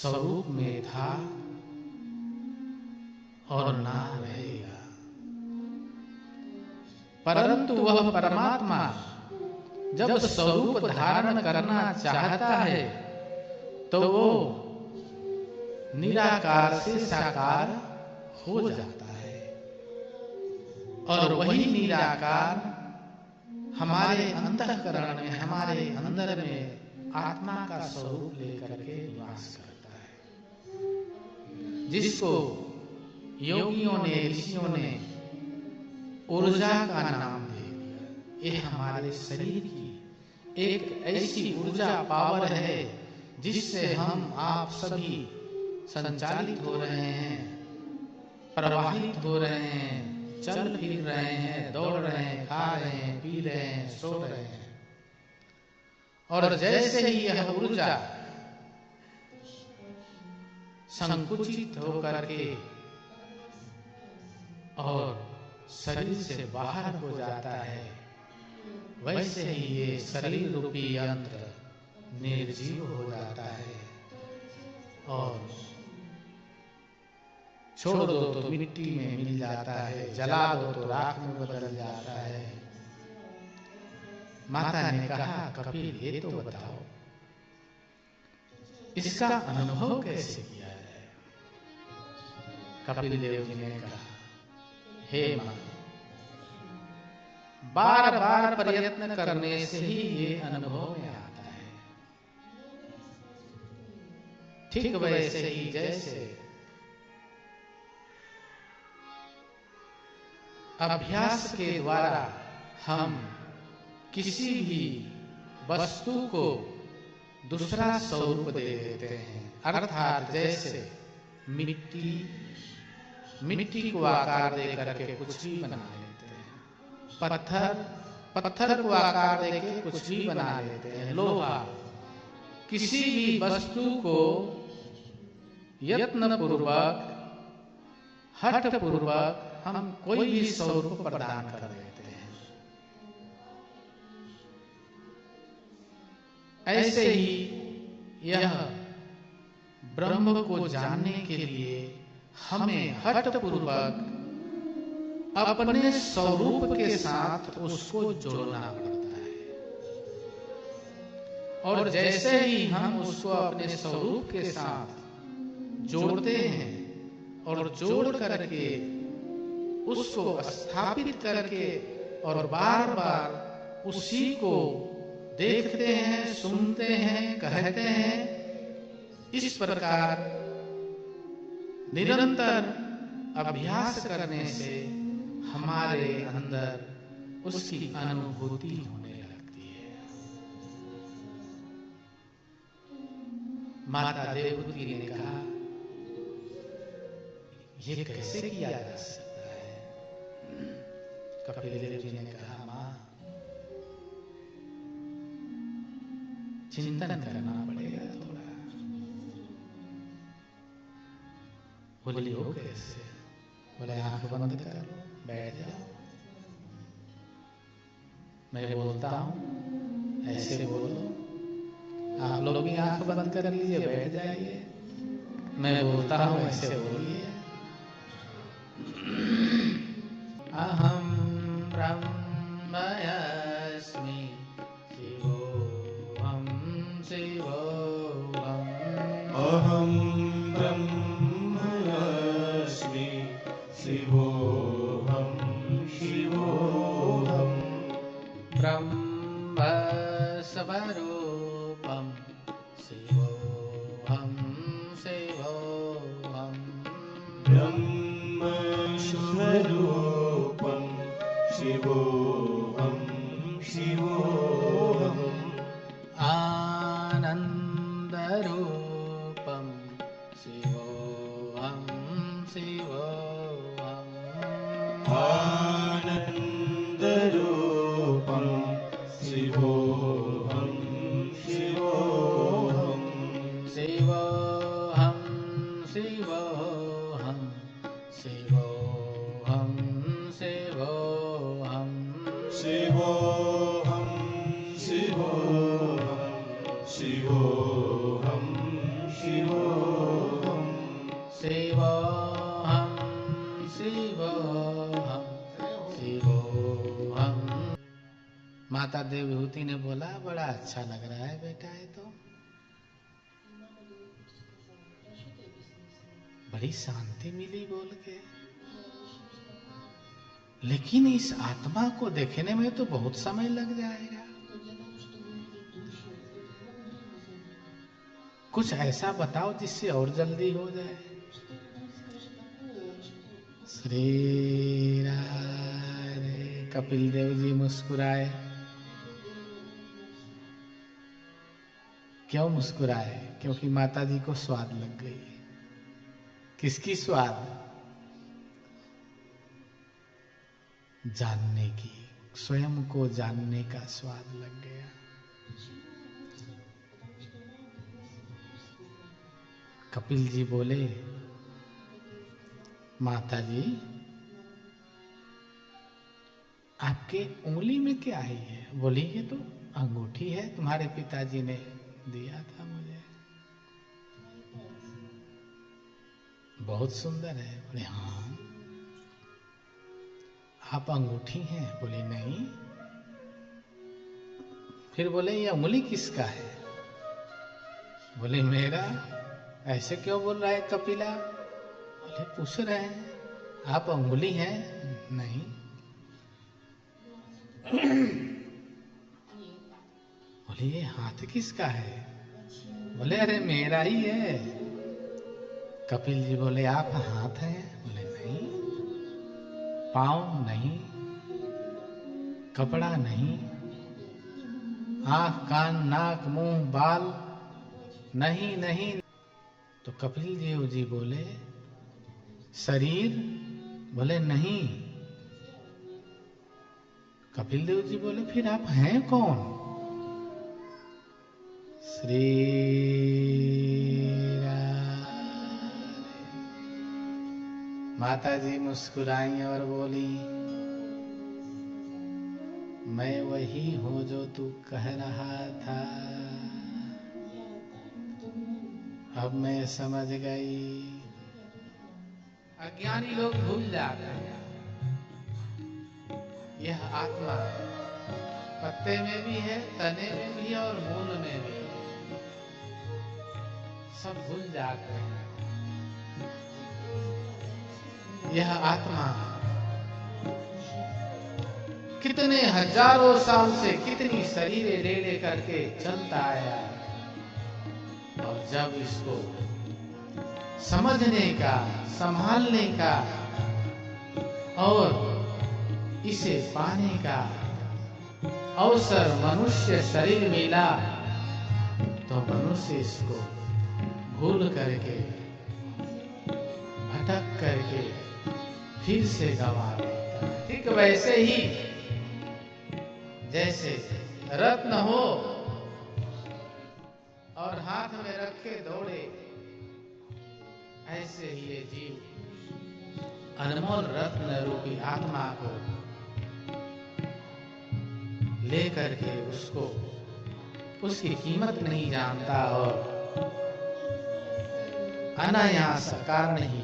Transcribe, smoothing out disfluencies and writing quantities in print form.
स्वरूप में था और ना रहेगा। परंतु वह परमात्मा जब स्वरूप धारण करना चाहता है तो वो निराकार से साकार हो जाता है, और वही निराकार हमारे अंतःकरण में, हमारे अंदर में आत्मा का स्वरूप लेकर के निवास करता है, जिसको योगियों ने, ऋषियों ने ऊर्जा का नाम दे दिया। ये हमारे शरीर की एक ऐसी ऊर्जा, पावर है जिससे हम आप सभी संचालित हो रहे हैं, प्रवाहित हो रहे हैं, चल फिर रहे हैं, दौड़ रहे हैं, खा रहे हैं, पी रहे हैं, सो रहे हैं। और जैसे ही यह ऊर्जा संकुचित होकर के और शरीर से बाहर हो जाता है, वैसे ही ये शरीर रूपी यंत्र निर्जीव हो जाता है और छोड़ दो तो मिट्टी में मिल जाता है, जला दो तो राख में बदल जाता है। माता ने कहा, कपिल ये तो बताओ, इसका अनुभव कैसे किया जाए? कपिल देव जी ने कहा, हे मां, बार बार प्रयत्न करने से ही ये अनुभव में आता है। ठीक वैसे ही जैसे अभ्यास के द्वारा हम किसी भी वस्तु को दूसरा स्वरूप दे देते हैं, अर्थात जैसे मिट्टी को आकार दे करके कुछ भी बना लेते हैं, पत्थर को आकार दे के कुछ भी बना लेते हैं, लोहा, किसी भी वस्तु को यत्न पूर्वक, हठ पूर्वक हम कोई भी स्वरूप प्रदान कर देते हैं। ऐसे ही यह ब्रह्म को जानने के लिए हमें हठ पूर्वक अपने स्वरूप के साथ उसको जोड़ना पड़ता है, और जैसे ही हम उसको अपने स्वरूप के साथ जोड़ते हैं और जोड़ करके उसको स्थापित करके और बार बार उसी को देखते हैं, सुनते हैं, कहते हैं, इस प्रकार निरंतर अभ्यास करने से हमारे अंदर उसकी अनुभूति होने लगती है। माता देवहूति ने कहा, ये कैसे किया जा सकता है? कपिल देव जी ने कहा, मां, चिंतन करना पड़ेगा थोड़ा। बोली, हो कैसे? बोले, आंख बंद कर लो, बैठ जाओ, मैं बोलता हूं, ऐसे बोलो। आप लोग भी आंख बंद कर लीजिए, बैठ जाइए, मैं बोलता हूं, ऐसे बोलिए। अहम ब्रह्मस्मि शिवोऽहं शिवोऽहम्। अहम ब्रह्मस्मि शिवोऽहं शिवोऽहम्। ब्रह्म स्वरूपं शिवोऽहं शिवोऽहम्। ब्रह्म स्वरूपं शिवोऽहं शिवोऽहम्। आनन्दरूपं शिवोऽहं शिवोऽहम्। आनन्दरूपं शिवोऽहं शिवोऽहम्। शिवोऽहं शिवोऽहं शिवोऽहं शिवोऽहम्। शिवोऽहं शिवोऽहं शिवोऽहं शिवोऽहम्। देवहूति ने बोला, बड़ा अच्छा लग रहा है बेटा, ये तो बड़ी शांति मिली बोल के, लेकिन इस आत्मा को देखने में तो बहुत समय लग जाएगा। कुछ ऐसा बताओ जिससे और जल्दी हो जाए। श्री राधे। कपिल देव जी मुस्कुराए। क्यों मुस्कुराए? क्योंकि माता जी को स्वाद लग गई। किसकी स्वाद? जानने की, स्वयं को जानने का स्वाद लग गया। कपिल जी बोले, माता जी आपके उंगली में क्या है? ये बोली, ये तो अंगूठी है, तुम्हारे पिताजी ने दिया था मुझे, बहुत सुंदर है। बोले हाँ। आप अंगूठी हैं? बोले नहीं। फिर बोले ये उंगली किसका है? बोले मेरा। ऐसे क्यों बोल रहा है कपिला? बोले पूछ रहे हैं, आप उंगली हैं? नहीं। बोले ये हाथ किसका है? बोले अरे मेरा ही है। कपिल जी बोले आप हाथ हैं? बोले नहीं। पाँव नहीं, कपड़ा नहीं, आँख कान नाक मुंह बाल नहीं नहीं। तो कपिल देव जी बोले शरीर? बोले नहीं। कपिल देव जी बोले फिर आप हैं कौन? श्री माता जी मुस्कुराई और बोली, मैं वही हूं जो तू कह रहा था, अब मैं समझ गई। अज्ञानी लोग भूल जाते हैं यह आत्मा पत्ते में भी है, तने में भी है और मूल में भी है, सब भूल जाते हैं। यह आत्मा कितने हजारों साल से कितनी शरीरें ले ले करके चलता आया, और जब इसको समझने का, संभालने का और इसे पाने का अवसर मनुष्य शरीर मिला, तो मनुष्य इसको भूल करके, भटक करके फिर से गवा देता है। ठीक वैसे ही जैसे रत्न हो और हाथ में रखे दौड़े, ऐसे ही ये जीव अनमोल रत्न रूपी आत्मा को लेकर के उसको, उसकी कीमत नहीं जानता और अनायास कारण ही